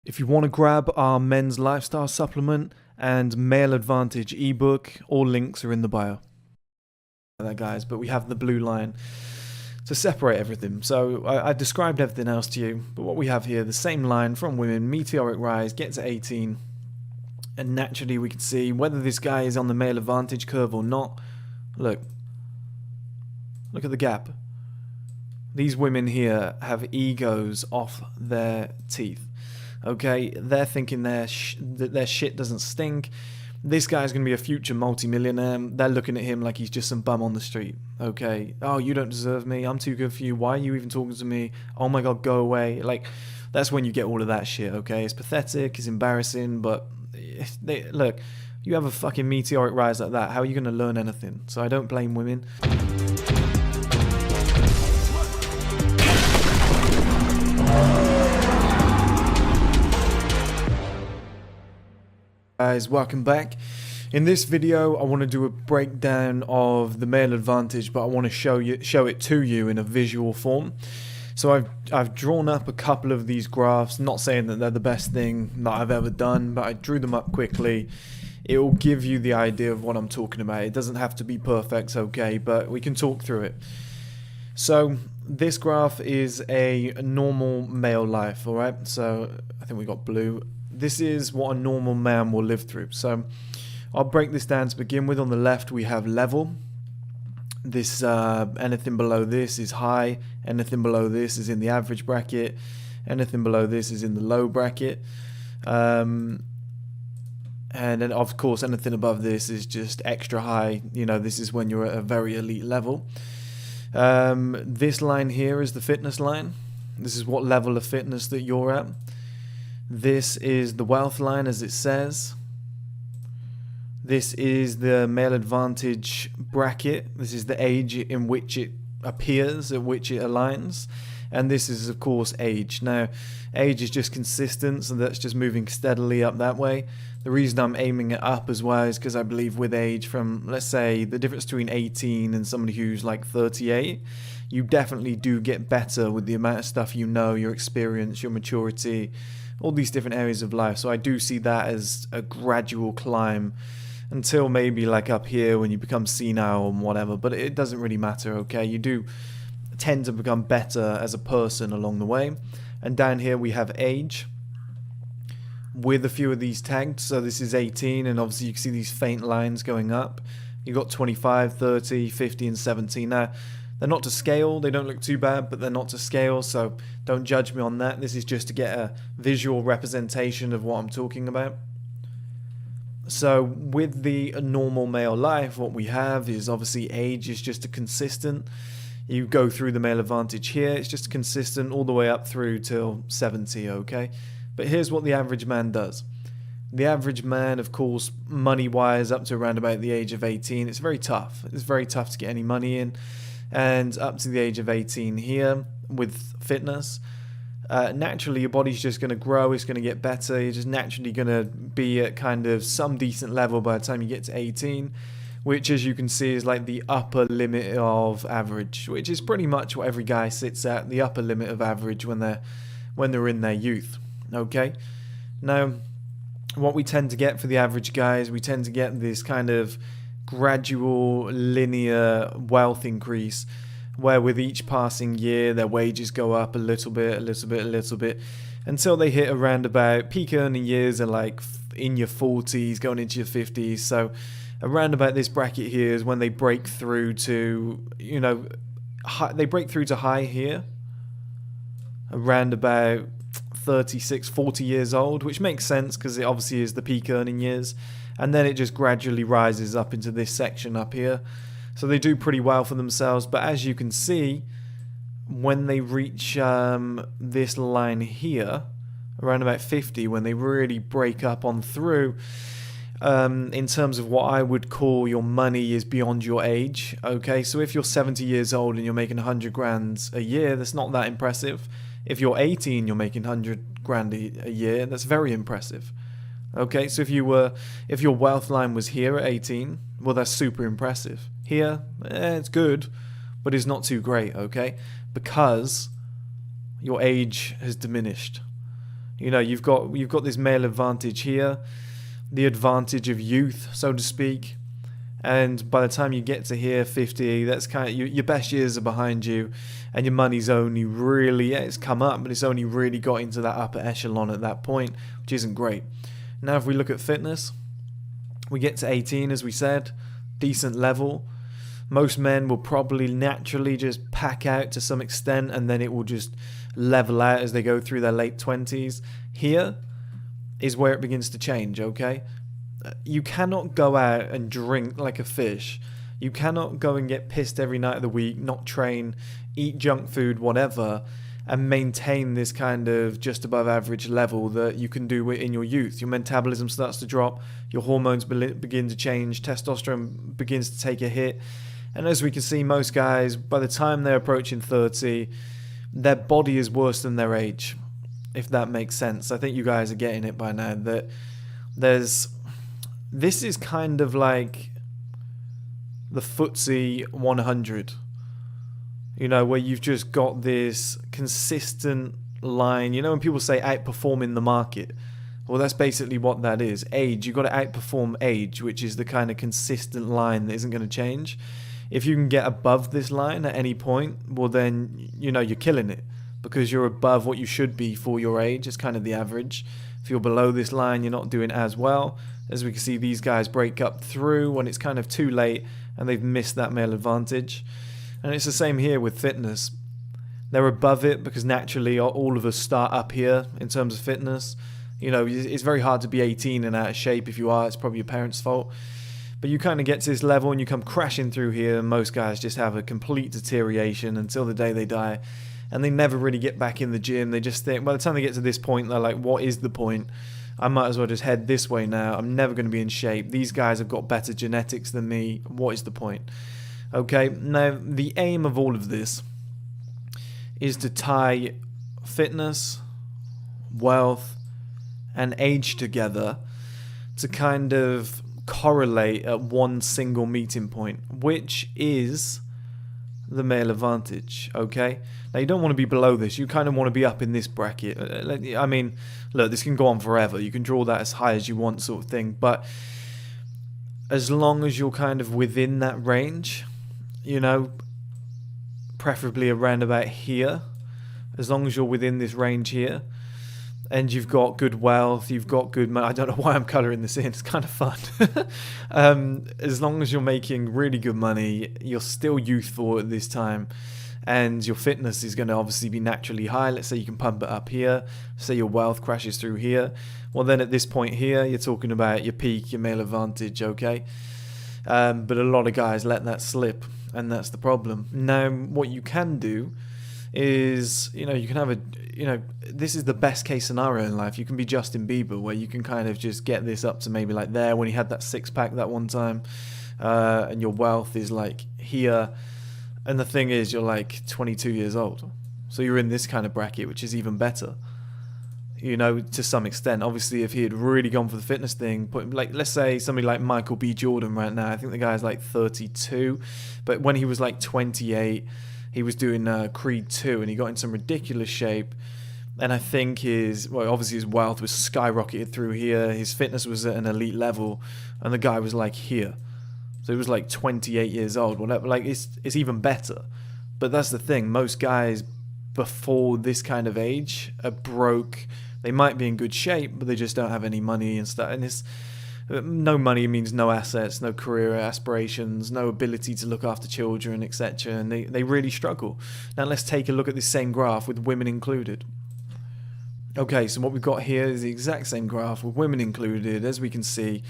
If you want to grab our men's lifestyle supplement and male advantage ebook, all links are in the bio. That guys, but we have the blue line to separate everything. So I described everything else to you, but what we have here, the same line from women, meteoric rise, get to 18, and naturally we can see whether this guy is on the male advantage curve or not. Look at the gap. These women here have egos off their teeth. Okay, they're thinking that their shit doesn't stink. This guy's going to be a future multi-millionaire. They're looking at him like he's just some bum on the street. Okay, oh, you don't deserve me. I'm too good for you. Why are you even talking to me? Oh my god, go away. Like, that's when you get all of that shit, okay? It's pathetic, it's embarrassing, but look, you have a fucking meteoric rise like that. How are you going to learn anything? So I don't blame women. Guys, welcome back. In this video I want to do a breakdown of the male advantage, but I want to show it to you in a visual form. So I've drawn up a couple of these graphs, not saying that they're the best thing that I've ever done, but I drew them up quickly. It will give you the idea of what I'm talking about. It doesn't have to be perfect, okay, but we can talk through it. So this graph is a normal male life, alright? So I think we got blue. This is what a normal man will live through. So I'll break this down to begin with. On the left we have level. This anything below this is high. Anything below this is in the average bracket. Anything below this is in the low bracket. And then of course anything above this is just extra high. You know, this is when you're at a very elite level. This line here is the fitness line. This is what level of fitness that you're at. This is the wealth line, as it says. This is the male advantage bracket. This is the age in which it appears, at which it aligns. And this is, of course, age. Now, age is just consistent, so that's just moving steadily up that way. The reason I'm aiming it up as well is because I believe with age from, let's say, the difference between 18 and somebody who's like 38, you definitely do get better with the amount of stuff you know, your experience, your maturity, all these different areas of life. So I do see that as a gradual climb until maybe like up here when you become senile and whatever, but it doesn't really matter, okay? You do tend to become better as a person along the way. And down here we have age with a few of these tagged. So this is 18, and obviously you can see these faint lines going up. You've got 25, 30, 50 and 17. Now they're not to scale, they don't look too bad, but they're not to scale, so don't judge me on that. This is just to get a visual representation of what I'm talking about. So with the normal male life, what we have is obviously age is just a consistent. You go through the male advantage here, it's just consistent all the way up through till 70, okay? But here's what the average man does. The average man, of course, money-wise, up to around about the age of 18, it's very tough. It's very tough to get any money in. And up to the age of 18 here with fitness, naturally your body's just going to grow, it's going to get better, you're just naturally going to be at kind of some decent level by the time you get to 18, which as you can see is like the upper limit of average, which is pretty much what every guy sits at, the upper limit of average when they're in their youth, okay? Now, what we tend to get for the average guys, we tend to get this kind of gradual linear wealth increase where with each passing year their wages go up a little bit until they hit around about peak earning years are like in your 40s going into your 50s. So around about this bracket here is when they break through to, you know, they break through to high here around about 36, 40 years old, which makes sense because it obviously is the peak earning years. And then it just gradually rises up into this section up here. So they do pretty well for themselves. But as you can see, when they reach this line here, around about 50, when they really break up on through, in terms of what I would call your money is beyond your age. Okay, so if you're 70 years old and you're making 100 grand a year, that's not that impressive. If you're 18, you're making 100 grand a year, that's very impressive. Okay, so if your wealth line was here at 18, well, that's super impressive. Here, it's good, but it's not too great, okay? Because your age has diminished. You know, you've got this male advantage here, the advantage of youth, so to speak. And by the time you get to here, 50, that's kind of your best years are behind you, and your money's only really, it's come up, but it's only really got into that upper echelon at that point, which isn't great. Now, if we look at fitness, we get to 18, as we said, decent level. Most men will probably naturally just pack out to some extent, and then it will just level out as they go through their late 20s. Here is where it begins to change, okay? You cannot go out and drink like a fish. You cannot go and get pissed every night of the week, not train, eat junk food, whatever, and maintain this kind of just above average level that you can do in your youth. Your metabolism starts to drop, your hormones begin to change, testosterone begins to take a hit. And as we can see, most guys, by the time they're approaching 30, their body is worse than their age, if that makes sense. I think you guys are getting it by now, that this is kind of like the FTSE 100, you know, where you've just got this consistent line. You know, when people say outperforming the market, well, that's basically what that is. Age, you've got to outperform age, which is the kind of consistent line that isn't going to change. If you can get above this line at any point, well then, you know, you're killing it, because you're above what you should be for your age. It's kind of the average. If you're below this line, you're not doing as well. As we can see, these guys break up through when it's kind of too late and they've missed that male advantage. And it's the same here with fitness. They're above it because naturally all of us start up here in terms of fitness. You know, it's very hard to be 18 and out of shape. If you are, it's probably your parents' fault. But you kind of get to this level and you come crashing through here, and most guys just have a complete deterioration until the day they die. And they never really get back in the gym. They just think, by the time they get to this point, they're like, what is the point? I might as well just head this way now. I'm never going to be in shape. These guys have got better genetics than me. What is the point? Okay, now the aim of all of this is to tie fitness, wealth, and age together to kind of correlate at one single meeting point, which is the male advantage. Okay, now you don't want to be below this. You kind of want to be up in this bracket. I mean, look, this can go on forever. You can draw that as high as you want, sort of thing, but as long as you're kind of within that range, you know, preferably around about here, as long as you're within this range here, and you've got good wealth, you've got good money. I don't know why I'm colouring this in, it's kind of fun. As long as you're making really good money, you're still youthful at this time, and your fitness is going to obviously be naturally high. Let's say you can pump it up here, say your wealth crashes through here. Well, then at this point here, you're talking about your peak, your male advantage, okay? But a lot of guys let that slip, and that's the problem. Now, what you can do is, you know, you can have this is the best case scenario in life. You can be Justin Bieber, where you can kind of just get this up to maybe like there when he had that six-pack that one time, and your wealth is like here. And the thing is, you're like 22 years old, so you're in this kind of bracket, which is even better, you know, to some extent. Obviously, if he had really gone for the fitness thing, like, let's say somebody like Michael B. Jordan right now, I think the guy's like 32, but when he was like 28, he was doing Creed 2, and he got in some ridiculous shape. And I think obviously his wealth was skyrocketed through here. His fitness was at an elite level, and the guy was like here. So he was like 28 years old, whatever. Like, it's even better. But that's the thing. Most guys before this kind of age are broke. They might be in good shape, but they just don't have any money and stuff. And no money means no assets, no career aspirations, no ability to look after children, etc. And they really struggle. Now let's take a look at this same graph with women included. Okay, so what we've got here is the exact same graph with women included. As we can see,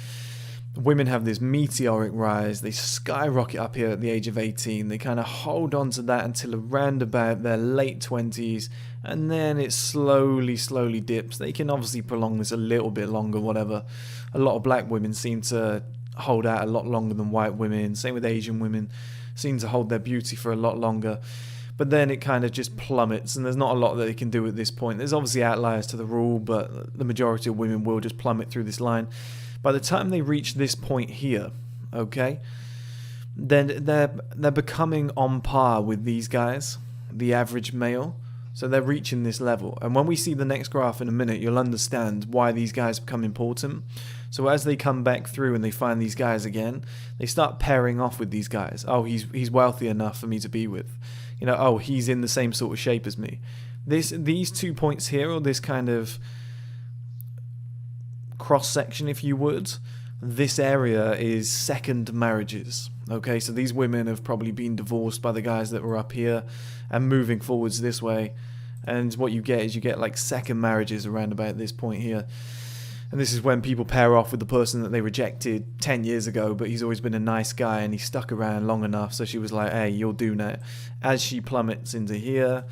women have this meteoric rise. They skyrocket up here at the age of 18. They kind of hold on to that until around about their late 20s, and then it slowly dips. They can obviously prolong this a little bit longer, whatever. A lot of black women seem to hold out a lot longer than white women. Same with Asian women, seem to hold their beauty for a lot longer. But then it kind of just plummets, and there's not a lot that they can do at this point. There's obviously outliers to the rule, but the majority of women will just plummet through this line. By the time they reach this point here, okay, then they're becoming on par with these guys, the average male, So they're reaching this level. And when we see the next graph in a minute, you'll understand why these guys become important. So as they come back through and they find these guys again, they start pairing off with these guys. Oh, he's wealthy enough for me to be with. You know, oh, he's in the same sort of shape as me. These 2 points here, or this kind of cross-section, if you would, this area is second marriages. Okay, so these women have probably been divorced by the guys that were up here and moving forwards this way. And what you get is you get like second marriages around about this point here. And this is when people pair off with the person that they rejected 10 years ago, but he's always been a nice guy and he stuck around long enough, so she was like, hey, you'll do now. As she plummets into here,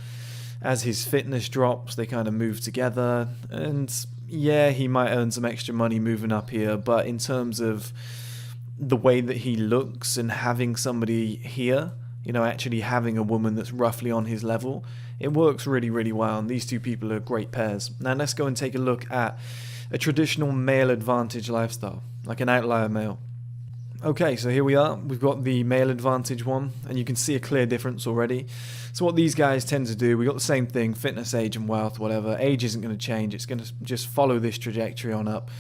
as his fitness drops, they kind of move together. And yeah, he might earn some extra money moving up here, but in terms of the way that he looks and having somebody here, you know, actually having a woman that's roughly on his level, it works really, really well. And these two people are great pairs. Now let's go and take a look at a traditional male advantage lifestyle, like an outlier male. Okay, so here we are. We've got the male advantage one, and you can see a clear difference already. So what these guys tend to do, we got the same thing, fitness, age, and wealth, whatever. Age isn't going to change. It's going to just follow this trajectory on up.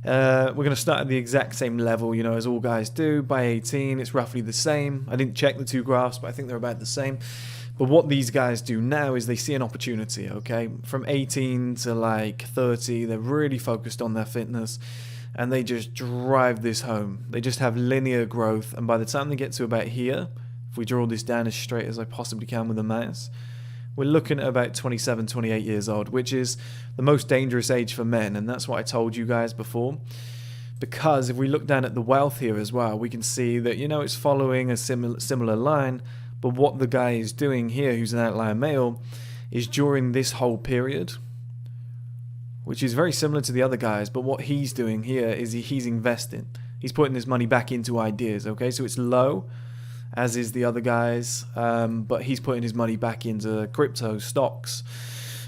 We're going to start at the exact same level, you know, as all guys do. By 18, it's roughly the same. I didn't check the two graphs, but I think they're about the same. But what these guys do now is they see an opportunity, okay? From 18 to like 30, they're really focused on their fitness, and they just drive this home. They just have linear growth, and by the time they get to about here, if we draw this down as straight as I possibly can with a mouse, we're looking at about 27, 28 years old, which is the most dangerous age for men, and that's what I told you guys before. Because if we look down at the wealth here as well, we can see that, you know, it's following a similar line. But what the guy is doing here, who's an outlier male, is during this whole period, which is very similar to the other guys, but what he's doing here is he's investing. He's putting his money back into ideas, okay? So it's low, as is the other guys, but he's putting his money back into crypto, stocks.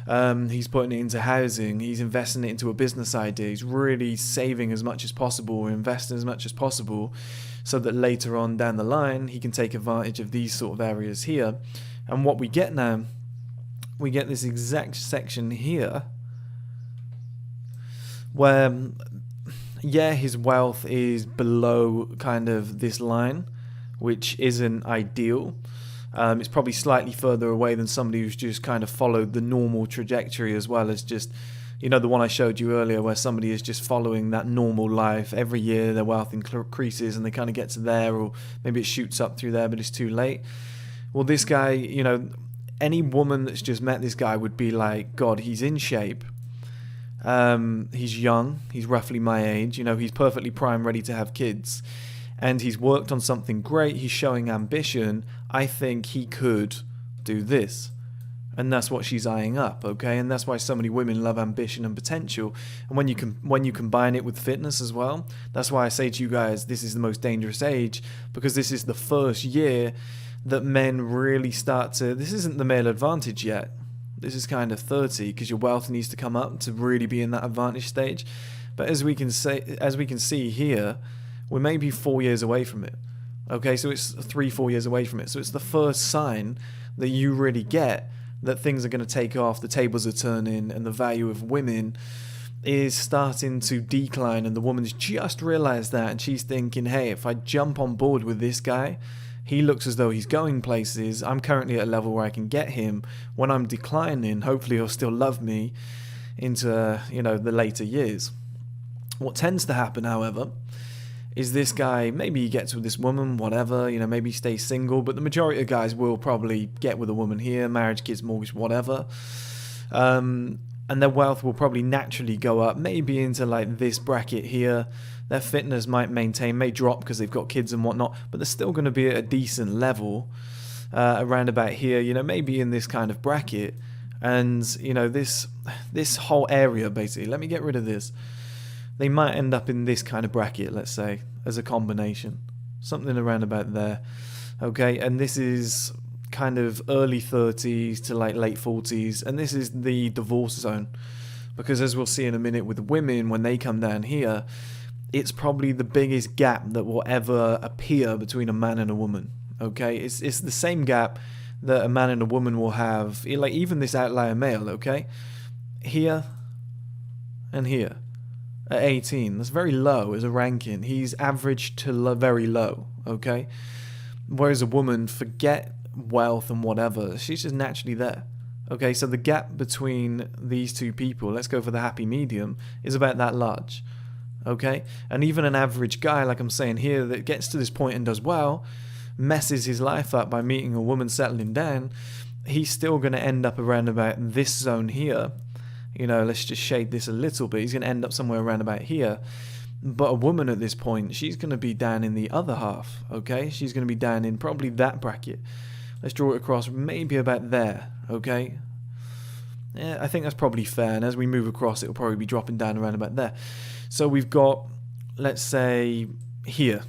He's putting it into housing. He's investing it into a business idea. He's really saving as much as possible, investing as much as possible, so that later on down the line he can take advantage of these sort of areas here. And what we get now, we get this exact section here where, yeah, his wealth is below kind of this line, which isn't ideal. It's probably slightly further away than somebody who's just kind of followed the normal trajectory, as well as just, you know, the one I showed you earlier where somebody is just following that normal life. Every year their wealth increases and they kind of get to there, or maybe it shoots up through there but it's too late. Well, this guy, you know, any woman that's just met this guy would be like, God, he's in shape. He's young. He's roughly my age. You know, he's perfectly prime, ready to have kids. And he's worked on something great. He's showing ambition. I think he could do this. And that's what she's eyeing up, okay? And that's why so many women love ambition and potential. And when you combine it with fitness as well, that's why I say to you guys, this is the most dangerous age, because this is the first year that men really start to... This isn't the male advantage yet. This is kind of 30, because your wealth needs to come up to really be in that advantage stage. But as we can see here, we're maybe 4 years away from it. Okay, so it's 3-4 years away from it. So it's the first sign that you really get that things are going to take off, the tables are turning, and the value of women is starting to decline, and the woman's just realized that, and she's thinking, hey, if I jump on board with this guy, he looks as though he's going places. I'm currently at a level where I can get him. When I'm declining, hopefully he'll still love me into, you know, the later years. What tends to happen, however, is this guy, maybe he gets with this woman, whatever, you know, maybe he stays single, but the majority of guys will probably get with a woman here, marriage, kids, mortgage, whatever, and their wealth will probably naturally go up, maybe into like this bracket here. Their fitness might maintain, may drop because they've got kids and whatnot, but they're still going to be at a decent level around about here, you know, maybe in this kind of bracket. And, you know, this whole area, basically, let me get rid of this. They might end up in this kind of bracket, let's say, as a combination. Something around about there. Okay, and this is kind of early 30s to like late 40s, and this is the divorce zone. Because as we'll see in a minute with women, when they come down here, it's probably the biggest gap that will ever appear between a man and a woman. Okay, it's the same gap that a man and a woman will have, like even this outlier male, okay? Here and here at 18. That's very low as a ranking. He's average to very low, okay? Whereas a woman, forget wealth and whatever, she's just naturally there. Okay, so the gap between these two people, let's go for the happy medium, is about that large. Okay, and even an average guy, like I'm saying here, that gets to this point and does well, messes his life up by meeting a woman, settling down, he's still going to end up around about this zone here. You know, let's just shade this a little bit. He's going to end up somewhere around about here. But a woman at this point, she's going to be down in the other half, okay? She's going to be down in probably that bracket. Let's draw it across maybe about there, okay? Yeah, I think that's probably fair, and as we move across, it'll probably be dropping down around about there. So we've got, let's say, here.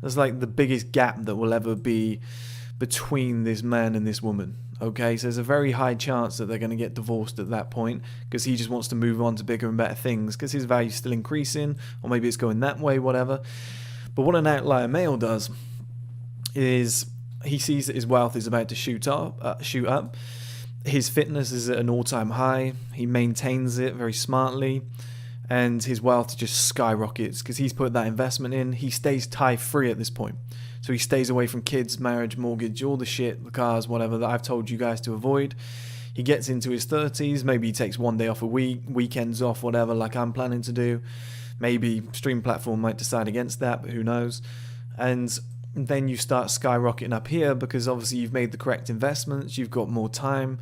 That's like the biggest gap that will ever be between this man and this woman, okay? So there's a very high chance that they're going to get divorced at that point, because he just wants to move on to bigger and better things, because his value's still increasing, or maybe it's going that way, whatever. But what an outlier male does is he sees that his wealth is about to shoot up. His fitness is at an all-time high. He maintains it very smartly, and his wealth just skyrockets because he's put that investment in. He stays tie-free at this point. So he stays away from kids, marriage, mortgage, all the shit, the cars, whatever that I've told you guys to avoid. He gets into his 30s. Maybe he takes one day off a week, weekends off, whatever, like I'm planning to do. Maybe stream platform might decide against that, but who knows. And then you start skyrocketing up here because obviously you've made the correct investments, you've got more time,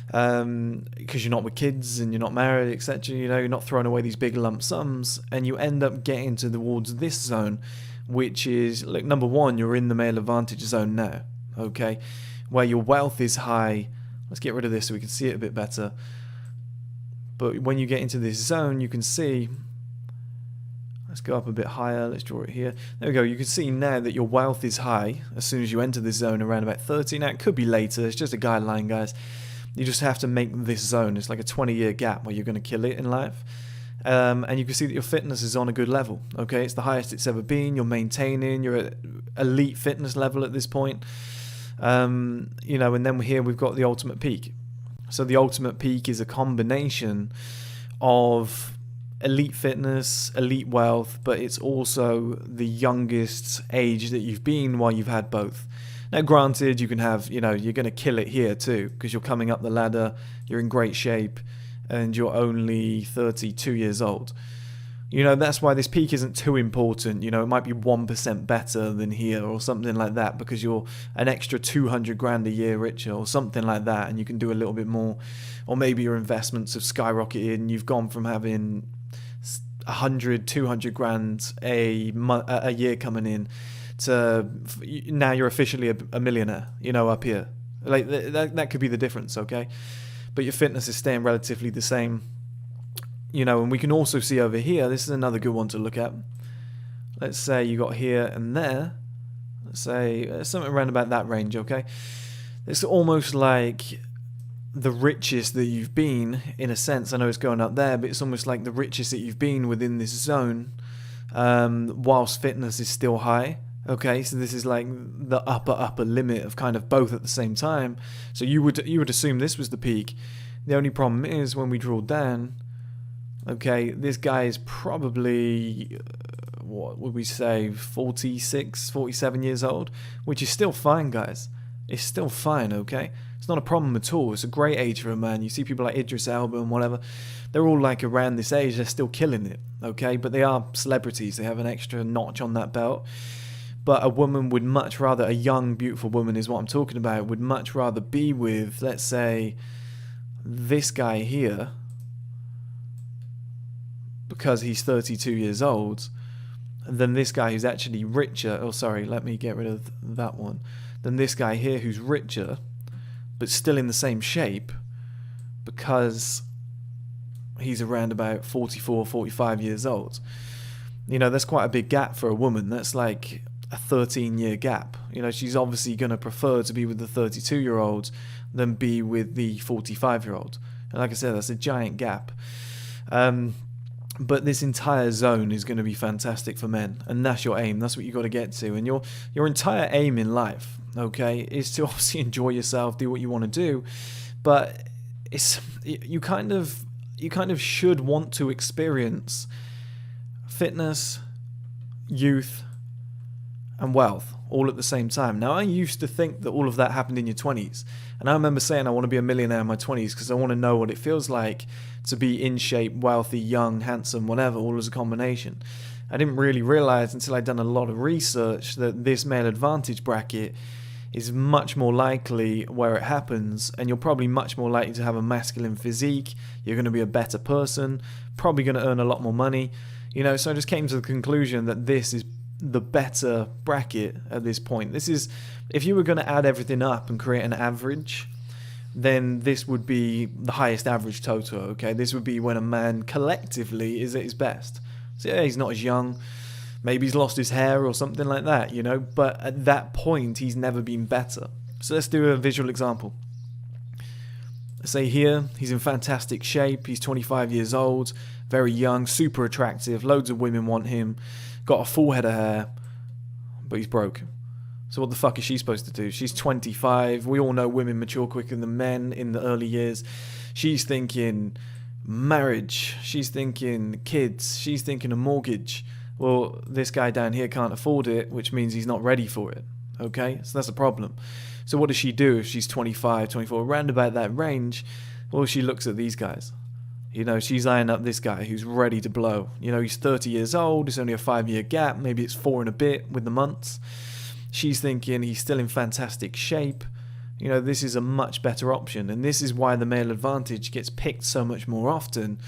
because you're not with kids and you're not married, etc. You know, you're not throwing away these big lump sums, and you end up getting towards this zone, which is, look, number one, you're in the male advantage zone now, okay, where your wealth is high. Let's get rid of this so we can see it a bit better. But when you get into this zone, you can see, let's go up a bit higher, let's draw it here. There we go, you can see now that your wealth is high as soon as you enter this zone around about 30. Now it could be later, it's just a guideline, guys. You just have to make this zone. It's like a 20-year gap where you're going to kill it in life. And you can see that your fitness is on a good level, okay? It's the highest it's ever been, you're maintaining, you're at elite fitness level at this point. You know, and then here we've got the ultimate peak. So the ultimate peak is a combination of elite fitness, elite wealth, but it's also the youngest age that you've been while you've had both. Now granted, you can have, you know, you're going to kill it here too, because you're coming up the ladder, you're in great shape, and you're only 32 years old. You know, that's why this peak isn't too important. You know, it might be 1% better than here or something like that, because you're an extra 200 grand a year richer or something like that, and you can do a little bit more. Or maybe your investments have skyrocketed and you've gone from having 100, 200 grand a year coming in to now you're officially a millionaire, you know, up here. Like that could be the difference, okay? But your fitness is staying relatively the same. You know, and we can also see over here, this is another good one to look at. Let's say you got here and there. Let's say something around about that range, okay? It's almost like the richest that you've been, in a sense. I know it's going up there, but it's almost like the richest that you've been within this zone, whilst fitness is still high. Okay, so this is like the upper limit of kind of both at the same time. So you would assume this was the peak. The only problem is when we draw down, okay, this guy is probably, what would we say, 46, 47 years old, which is still fine, guys. It's still fine, okay? It's not a problem at all. It's a great age for a man. You see people like Idris Elba and whatever, they're all like around this age, they're still killing it, okay? But they are celebrities. They have an extra notch on that belt. But a woman would much rather, a young, beautiful woman is what I'm talking about, would much rather be with, let's say, this guy here, because he's 32 years old, than this guy who's actually richer. Oh, sorry, let me get rid of that one. Than this guy here who's richer, but still in the same shape, because he's around about 44, 45 years old. You know, that's quite a big gap for a woman. That's like a 13-year gap. You know, she's obviously going to prefer to be with the 32-year-old than be with the 45-year-old. And like I said, that's a giant gap. But this entire zone is going to be fantastic for men, and that's your aim. That's what you got to get to, and your entire aim in life, okay, is to obviously enjoy yourself, do what you want to do, but you kind of should want to experience fitness, youth, and wealth all at the same time. Now, I used to think that all of that happened in your 20s, and I remember saying I want to be a millionaire in my 20s because I want to know what it feels like to be in shape, wealthy, young, handsome, whatever, all as a combination. I didn't really realize until I'd done a lot of research that this male advantage bracket is much more likely where it happens, and you're probably much more likely to have a masculine physique. You're going to be a better person, probably going to earn a lot more money, so I just came to the conclusion that this is the better bracket at this point. This is, if you were going to add everything up and create an average, then this would be the highest average total, okay? This would be when a man collectively is at his best. So yeah, he's not as young, maybe he's lost his hair or something like that, but at that point he's never been better. So let's do a visual example. Let's say here he's in fantastic shape, he's 25 years old, very young, super attractive, loads of women want him, got a full head of hair, but he's broke. So what the fuck is she supposed to do? She's 25. We all know women mature quicker than men in the early years. She's thinking marriage. She's thinking kids. She's thinking a mortgage. Well, this guy down here can't afford it, which means he's not ready for it. Okay? So that's a problem. So what does she do if she's 25, 24, around about that range? Well, she looks at these guys. She's eyeing up this guy who's ready to blow. He's 30 years old. It's only a 5-year gap. Maybe it's 4 and a bit with the months. She's thinking he's still in fantastic shape. This is a much better option. And this is why the male advantage gets picked so much more often.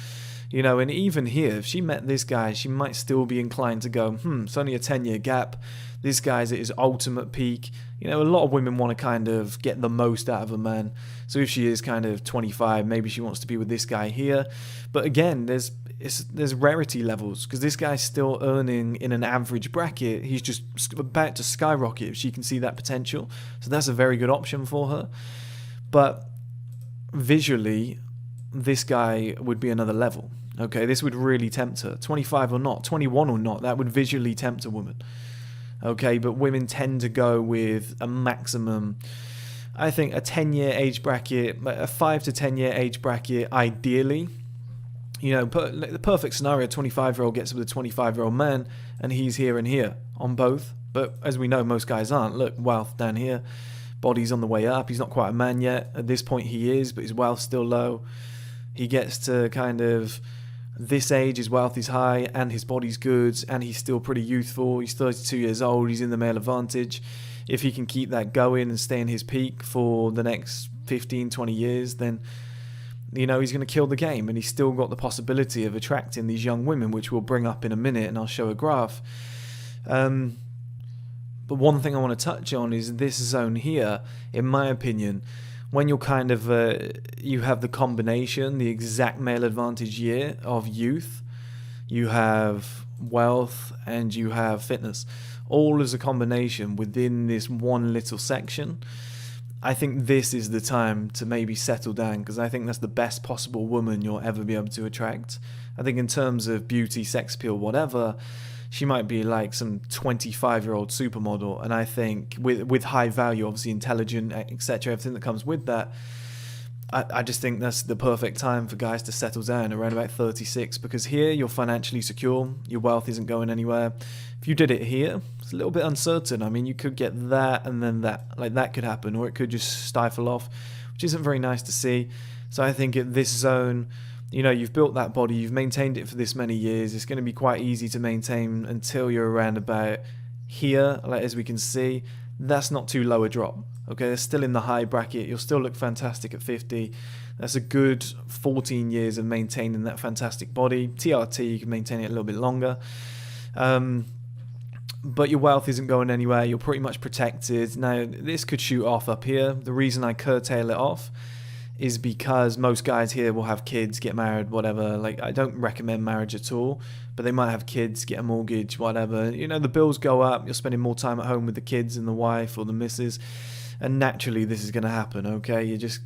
And even here, if she met this guy, she might still be inclined to go, it's only a 10-year gap. This guy's at his ultimate peak. A lot of women want to kind of get the most out of a man. So if she is kind of 25, maybe she wants to be with this guy here. But again, there's rarity levels, because this guy's still earning in an average bracket. He's just about to skyrocket if she can see that potential. So that's a very good option for her. But visually, this guy would be another level. Okay, this would really tempt her. 25 or not, 21 or not, that would visually tempt a woman. Okay, but women tend to go with a maximum, I think, a 10-year age bracket, a 5 to 10-year age bracket, ideally. The perfect scenario, a 25-year-old gets with a 25-year-old man, and he's here and here on both. But as we know, most guys aren't. Look, wealth down here, body's on the way up. He's not quite a man yet. At this point he is, but his wealth's still low. He gets to kind of this age, his wealth is high, and his body's good, and he's still pretty youthful. He's 32 years old, he's in the male advantage. If he can keep that going and stay in his peak for the next 15, 20 years, then, he's going to kill the game, and he's still got the possibility of attracting these young women, which we'll bring up in a minute, and I'll show a graph. But one thing I want to touch on is this zone here, in my opinion. When you're kind of, you have the combination, the exact male advantage year of youth, you have wealth, and you have fitness, all as a combination within this one little section. I think this is the time to maybe settle down, because I think that's the best possible woman you'll ever be able to attract. I think in terms of beauty, sex appeal, whatever, she might be like some 25-year-old supermodel, and I think with high value, obviously intelligent, etc., everything that comes with that, I just think that's the perfect time for guys to settle down around about 36, because here you're financially secure, your wealth isn't going anywhere. If you did it here, it's a little bit uncertain. I mean, you could get that and then that, like that could happen, or it could just stifle off, which isn't very nice to see. So I think at this zone, you've built that body, you've maintained it for this many years, it's going to be quite easy to maintain until you're around about here, like as we can see. That's not too low a drop. Okay, they're still in the high bracket, you'll still look fantastic at 50. That's a good 14 years of maintaining that fantastic body. TRT, you can maintain it a little bit longer. But your wealth isn't going anywhere, you're pretty much protected. Now, this could shoot off up here. The reason I curtail it off is because most guys here will have kids, get married, whatever. Like, I don't recommend marriage at all, but they might have kids, get a mortgage, whatever. The bills go up, you're spending more time at home with the kids and the wife or the missus. And naturally this is going to happen, okay? You just,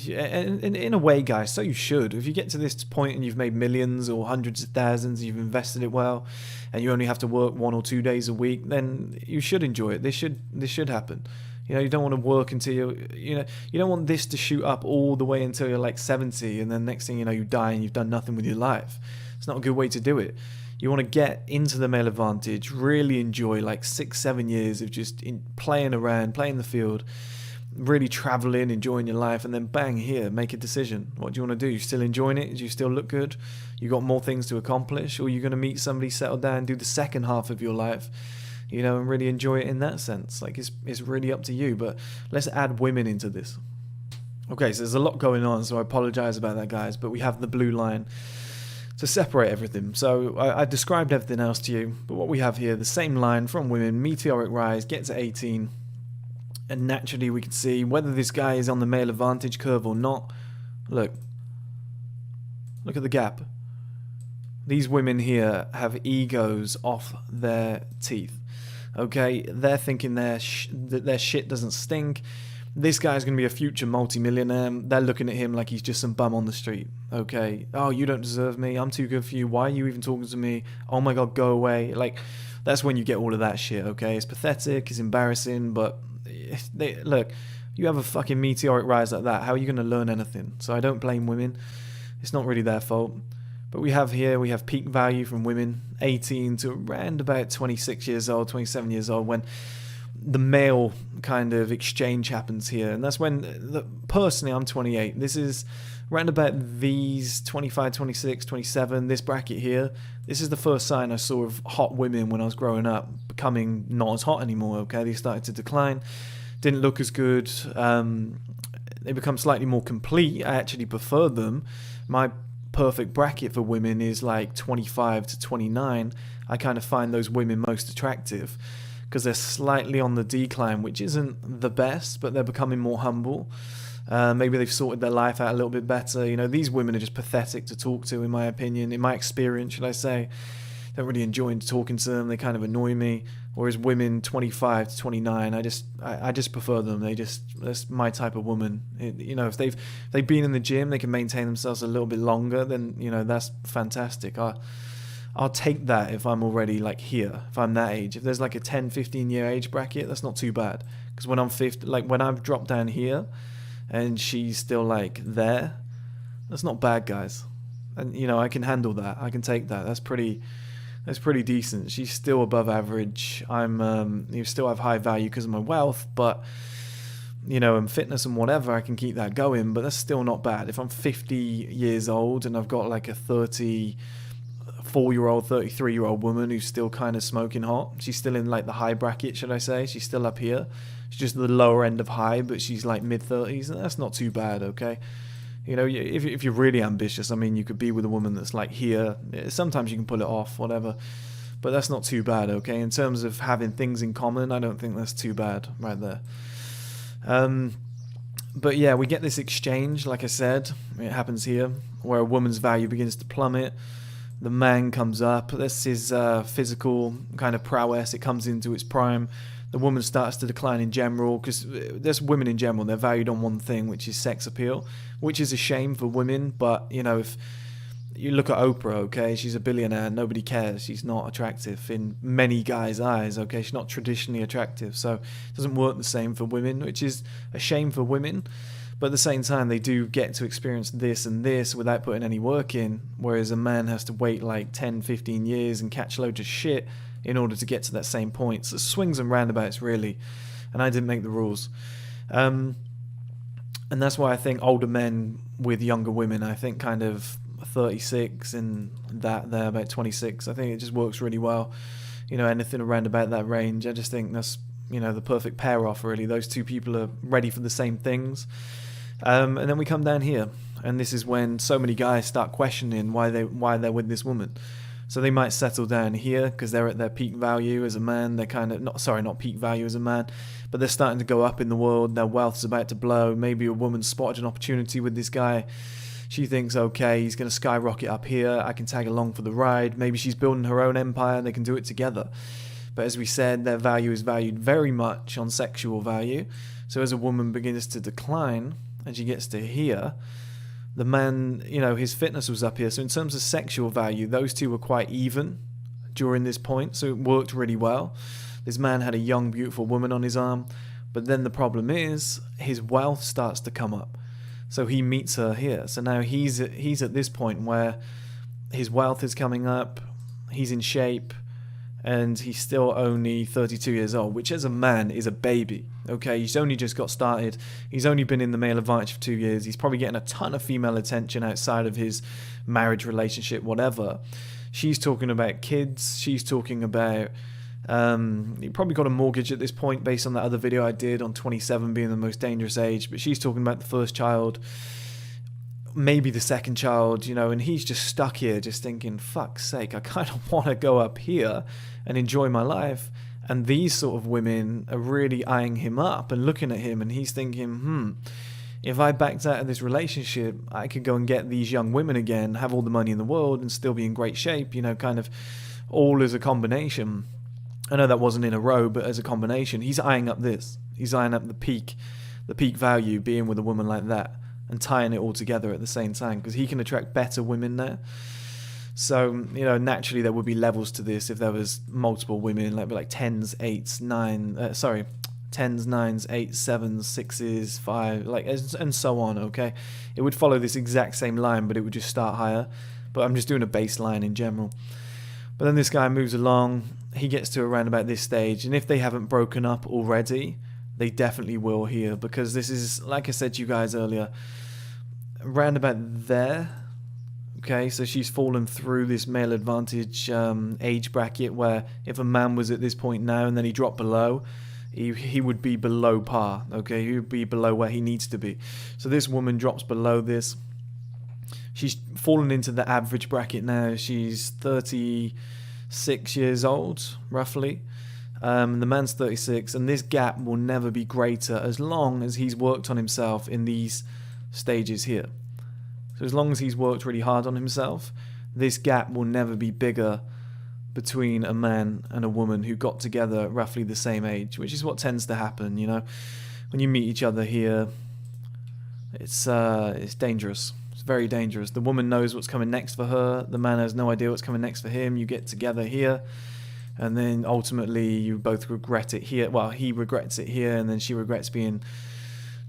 in a way, guys, so you should. If you get to this point and you've made millions or hundreds of thousands, you've invested it well, and you only have to work 1 or 2 days a week, then you should enjoy it. This should happen. You know, you don't want to work until you don't want this to shoot up all the way until you're like 70, and then next thing you know, you die and you've done nothing with your life. It's not a good way to do it. You want to get into the male advantage, really enjoy like 6-7 years of just playing around, playing the field, really traveling, enjoying your life, and then bang, here, make a decision. What do you want to do? You still enjoying it? Do you still look good? You got more things to accomplish? Or are you going to meet somebody, settle down, do the second half of your life, you know, and really enjoy it in that sense? Like, it's really up to you, but let's add women into this. Okay, so there's a lot going on, so I apologize about that, guys, but we have the blue line to separate everything. So I described everything else to you, but what we have here, the same line from women, meteoric rise, get to 18, and naturally we can see whether this guy is on the male advantage curve or not. Look at the gap. These women here have egos off their teeth. Okay, they're thinking that their shit doesn't stink. This guy's going to be a future multi-millionaire. They're looking at him like he's just some bum on the street. Okay, oh, you don't deserve me. I'm too good for you. Why are you even talking to me? Oh my God, go away. Like, that's when you get all of that shit, okay? It's pathetic, it's embarrassing, but look, you have a fucking meteoric rise like that. How are you going to learn anything? So I don't blame women. It's not really their fault. But we have peak value from women, 18 to around about 26 years old, 27 years old, when the male kind of exchange happens here. And that's when, personally, I'm 28. This is around about these 25, 26, 27, this bracket here. This is the first sign I saw of hot women when I was growing up becoming not as hot anymore, okay? They started to decline, didn't look as good. They become slightly more complete. I actually prefer them. My perfect bracket for women is like 25 to 29. I kind of find those women most attractive because they're slightly on the decline, which isn't the best, but they're becoming more humble. Maybe they've sorted their life out a little bit better. You know, these women are just pathetic to talk to, in my opinion, in my experience, should I say. Don't really enjoy talking to them. They kind of annoy me. Whereas women 25 to 29, I just prefer them. That's my type of woman. You know, if they've been in the gym, they can maintain themselves a little bit longer, then, you know, that's fantastic. I'll take that if I'm already like here, if I'm that age. If there's like a 10-15 year age bracket, that's not too bad. Because when I'm 50, like when I've dropped down here and she's still like there, that's not bad, guys. And, you know, I can handle that. I can take that. That's pretty decent. She's still above average. You still have high value because of my wealth, but, you know, and fitness and whatever, I can keep that going, but that's still not bad. If I'm 50 years old and I've got like a 34-year-old, 33-year-old woman who's still kind of smoking hot, she's still in like the high bracket, should I say? She's still up here. She's just the lower end of high, but she's like mid-30s, and that's not too bad, okay? You know, if you're really ambitious, I mean, you could be with a woman that's like here. Sometimes you can pull it off, whatever. But that's not too bad, okay? In terms of having things in common, I don't think that's too bad right there. But yeah, we get this exchange, like I said. It happens here, where a woman's value begins to plummet. The man comes up. This is physical kind of prowess. It comes into its prime. The woman starts to decline in general, because there's women in general, they're valued on one thing, which is sex appeal, which is a shame for women. But, you know, if you look at Oprah, okay, she's a billionaire, nobody cares. She's not attractive in many guys' eyes, okay? She's not traditionally attractive, so it doesn't work the same for women, which is a shame for women. But at the same time, they do get to experience this and this without putting any work in, whereas a man has to wait like 10, 15 years and catch loads of shit in order to get to that same point. So swings and roundabouts, really. And I didn't make the rules. And that's why I think older men with younger women, I think kind of 36 and that there, about 26, I think it just works really well. You know, anything around about that range, I just think that's, you know, the perfect pair off, really. Those two people are ready for the same things. And then we come down here, and this is when so many guys start questioning why they're with this woman. So they might settle down here because they're at their peak value as a man. They're kind of not peak value as a man, but they're starting to go up in the world. Their wealth's about to blow. Maybe a woman spotted an opportunity with this guy. She thinks, okay, he's going to skyrocket up here. I can tag along for the ride. Maybe she's building her own empire and they can do it together. But as we said, their value is valued very much on sexual value. So as a woman begins to decline and she gets to here, the man, his fitness was up here. So in terms of sexual value, those two were quite even during this point. So it worked really well. This man had a young, beautiful woman on his arm. But then the problem is his wealth starts to come up. So he meets her here. So now he's at this point where his wealth is coming up. He's in shape. And he's still only 32 years old, which as a man is a baby, okay? He's only just got started. He's only been in the male advantage for 2 years. He's probably getting a ton of female attention outside of his marriage relationship, whatever. She's talking about kids. She's talking about... he probably got a mortgage at this point based on that other video I did on 27 being the most dangerous age. But she's talking about the first child, maybe the second child, and he's just stuck here just thinking, fuck's sake, I kind of want to go up here and enjoy my life. And these sort of women are really eyeing him up and looking at him, and he's thinking, if I backed out of this relationship, I could go and get these young women again, have all the money in the world and still be in great shape, kind of all as a combination. I know that wasn't in a row, but as a combination, he's eyeing up this. He's eyeing up the peak value being with a woman like that and tying it all together at the same time, because he can attract better women there. So, naturally there would be levels to this if there was multiple women, like 10s, 8s, 10s, 9s, 8s, 7s, 6s, 5, and so on, okay? It would follow this exact same line, but it would just start higher. But I'm just doing a baseline in general. But then this guy moves along, he gets to around about this stage, and if they haven't broken up already, they definitely will here, because this is, like I said to you guys earlier, around about there. Okay, so she's fallen through this male advantage age bracket where if a man was at this point now and then he dropped below, he would be below par. Okay, he would be below where he needs to be. So this woman drops below this. She's fallen into the average bracket now. She's 36 years old, roughly. The man's 36, and this gap will never be greater as long as he's worked on himself in these stages here. So as long as he's worked really hard on himself, this gap will never be bigger between a man and a woman who got together at roughly the same age, which is what tends to happen, When you meet each other here, it's dangerous. It's very dangerous. The woman knows what's coming next for her. The man has no idea what's coming next for him. You get together here, and then ultimately you both regret it here. Well, he regrets it here, and then she regrets being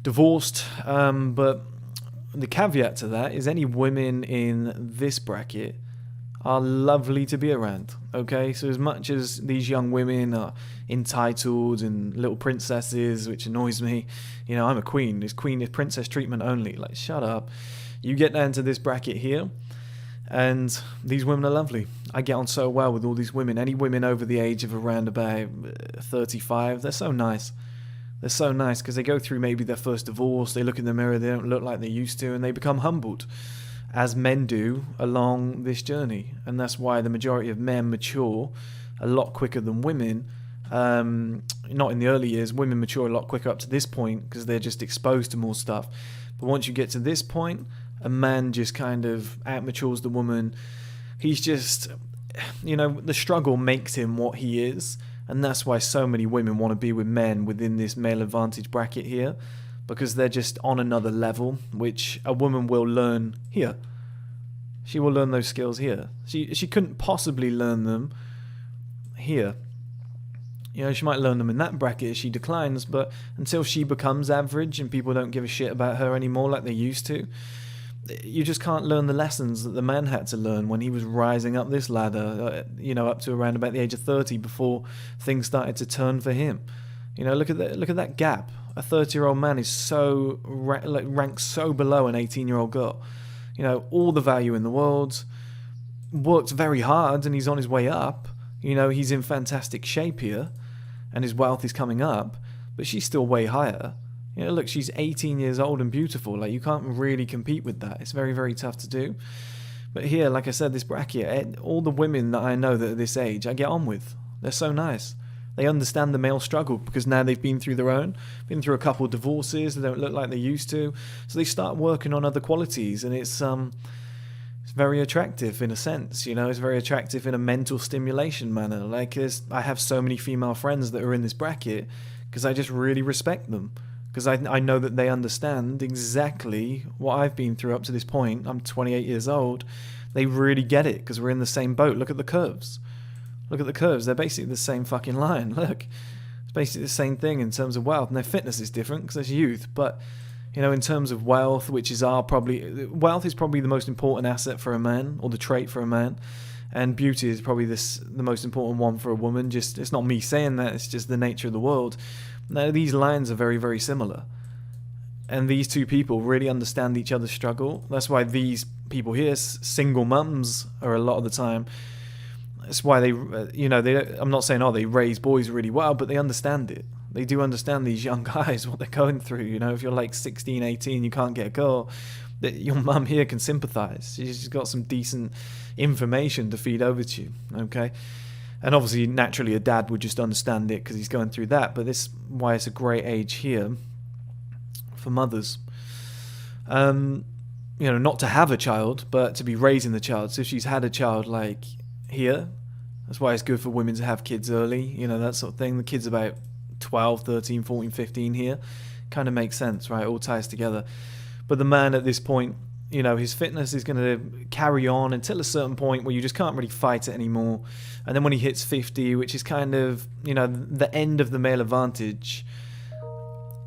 divorced. But the caveat to that is any women in this bracket are lovely to be around, okay? So as much as these young women are entitled and little princesses, which annoys me, I'm a queen. This queen is princess treatment only. Like, shut up. You get down to this bracket here, and these women are lovely. I get on so well with all these women. Any women over the age of around about 35, they're so nice. They're so nice because they go through maybe their first divorce, they look in the mirror, they don't look like they used to, and they become humbled, as men do along this journey. And that's why the majority of men mature a lot quicker than women. Not in the early years, women mature a lot quicker up to this point because they're just exposed to more stuff. But once you get to this point, a man just kind of out-matures the woman. He's just, the struggle makes him what he is. And that's why so many women want to be with men within this male advantage bracket here, because they're just on another level, which a woman will learn here. She will learn those skills here. She couldn't possibly learn them here. She might learn them in that bracket as she declines, but until she becomes average and people don't give a shit about her anymore like they used to, you just can't learn the lessons that the man had to learn when he was rising up this ladder, up to around about the age of 30 before things started to turn for him. Look at that gap. A 30-year-old man is so ranked so below an 18-year-old girl. All the value in the world, worked very hard, and he's on his way up. He's in fantastic shape here, and his wealth is coming up, but she's still way higher. Look, she's 18 years old and beautiful. Like, you can't really compete with that. It's very, very tough to do. But here, like I said, this bracket, all the women that I know that are this age, I get on with. They're so nice. They understand the male struggle because now they've been through their own, been through a couple of divorces, they don't look like they used to. So they start working on other qualities, and it's very attractive in a sense, it's very attractive in a mental stimulation manner. Like, I have so many female friends that are in this bracket because I just really respect them. because I know that they understand exactly what I've been through up to this point. I'm 28 years old. They really get it because we're in the same boat. Look at the curves. Look at the curves. They're basically the same fucking line. Look, it's basically the same thing in terms of wealth. And their fitness is different because there's youth, but you know, in terms of wealth, wealth is probably the most important asset for a man, or the trait for a man, and beauty is probably the most important one for a woman. Just, it's not me saying that, it's just the nature of the world. Now, these lines are very, very similar, and these two people really understand each other's struggle. That's why these people here, single mums, are a lot of the time. That's why they, I'm not saying, they raise boys really well, but they understand it. They do understand these young guys, what they're going through. You know, if you're like 16, 18, you can't get a girl, your mum here can sympathise. She's got some decent information to feed over to you, okay? And obviously, naturally, a dad would just understand it because he's going through that. But this is why it's a great age here for mothers. Not to have a child, but to be raising the child. So if she's had a child like here, that's why it's good for women to have kids early, you know, that sort of thing. The kid's about 12, 13, 14, 15 here. Kind of makes sense, right? All ties together. But the man at this point, you know, his fitness is going to carry on until a certain point where you just can't really fight it anymore. And then when he hits 50, which is kind of, you know, the end of the male advantage,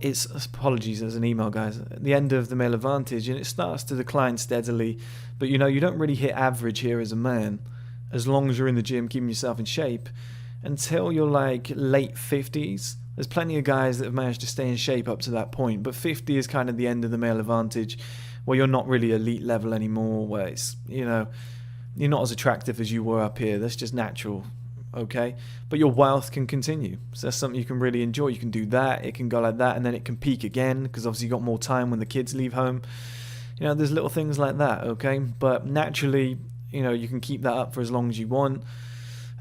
it's, apologies as an email, guys, the end of the male advantage, and it starts to decline steadily. But, you know, you don't really hit average here as a man, as long as you're in the gym, keeping yourself in shape, until you're like late 50s. There's plenty of guys that have managed to stay in shape up to that point, but 50 is kind of the end of the male advantage, where you're not really elite level anymore, where it's, you know, you're not as attractive as you were up here. That's just natural, okay? But your wealth can continue. So that's something you can really enjoy. You can do that, it can go like that, and then it can peak again, because obviously you got more time when the kids leave home. You know, there's little things like that, okay? But naturally, you know, you can keep that up for as long as you want.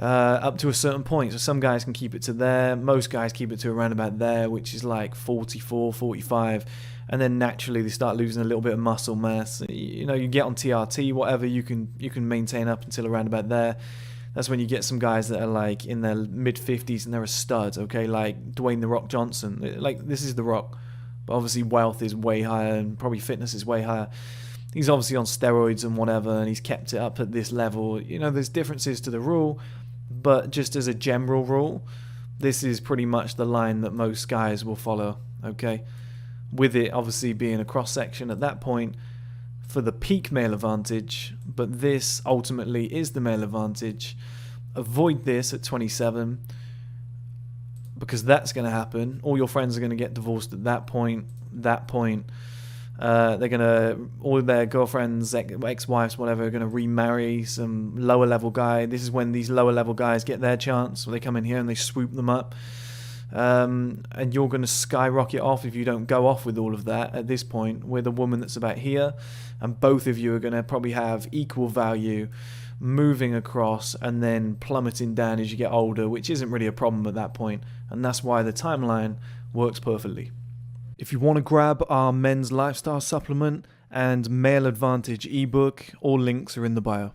Up to a certain point. So some guys can keep it to there. Most guys keep it to around about there, which is like 44, 45. And then naturally they start losing a little bit of muscle mass. You know, you get on TRT, whatever, you can maintain up until around about there. That's when you get some guys that are like in their mid-50s and they're a stud, okay? Like Dwayne "The Rock" Johnson. Like, this is The Rock. But obviously wealth is way higher and probably fitness is way higher. He's obviously on steroids and whatever, and he's kept it up at this level. You know, there's differences to the rule. But just as a general rule, this is pretty much the line that most guys will follow, okay? With it obviously being a cross-section at that point for the peak male advantage, but this ultimately is the male advantage. Avoid this at 27, because that's going to happen. All your friends are going to get divorced at that point. They're going to, all their girlfriends, ex-wives, whatever, are going to remarry some lower level guy. This is when these lower level guys get their chance, where they come in here and they swoop them up. And you're going to skyrocket off if you don't go off with all of that at this point with a woman that's about here. And both of you are going to probably have equal value, moving across and then plummeting down as you get older, which isn't really a problem at that point. And that's why the timeline works perfectly. If you want to grab our men's lifestyle supplement and male advantage ebook, all links are in the bio.